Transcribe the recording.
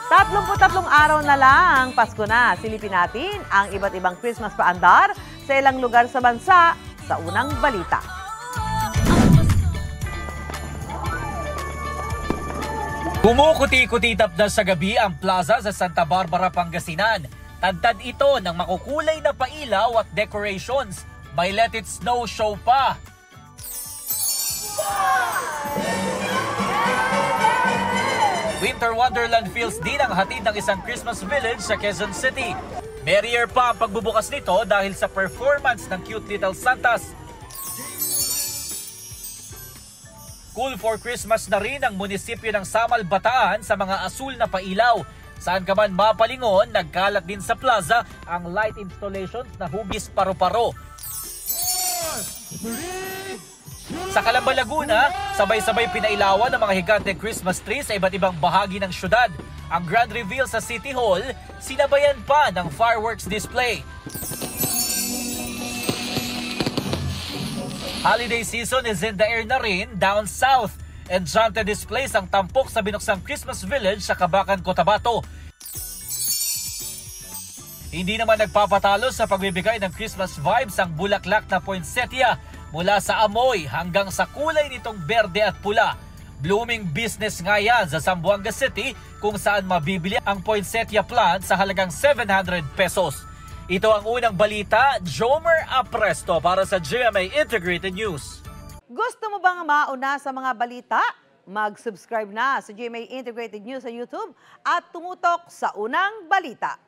33 araw na lang, Pasko na. Silipin natin ang iba't ibang Christmas paandar sa ilang lugar sa bansa sa unang balita. Kumukuti-kutitap na sa gabi ang plaza sa Santa Barbara, Pangasinan. Tantad ito ng makukulay na pailaw at decorations. May Let It Snow show pa. Winter Wonderland feels din ang hatid ng isang Christmas village sa Quezon City. Merrier pa ang pagbubukas nito dahil sa performance ng cute little Santas. Cool for Christmas na rin ang munisipyo ng Samal, Bataan sa mga asul na pailaw. Saan ka man mapalingon, nagkalat din sa plaza ang light installations na hugis paro-paro. Sa Calamba, Laguna, sabay-sabay pinailawan ng mga higanteng Christmas tree sa iba't ibang bahagi ng syudad. Ang grand reveal sa City Hall, sinabayan pa ng fireworks display. Holiday season is in the air na rin down south. Enchanted displays ang tampok sa binuksang Christmas village sa Cabacan, Cotabato. Hindi naman nagpapatalo sa pagbibigay ng Christmas vibes ang bulaklak na poinsettia. Mula sa amoy hanggang sa kulay nitong berde at pula. Blooming business nga yan sa Zamboanga City kung saan mabibili ang poinsettia plant sa halagang 700 pesos. Ito ang unang balita, Jomer Apresto para sa GMA Integrated News. Gusto mo bang mauna sa mga balita? Mag-subscribe na sa GMA Integrated News sa YouTube at tumutok sa unang balita.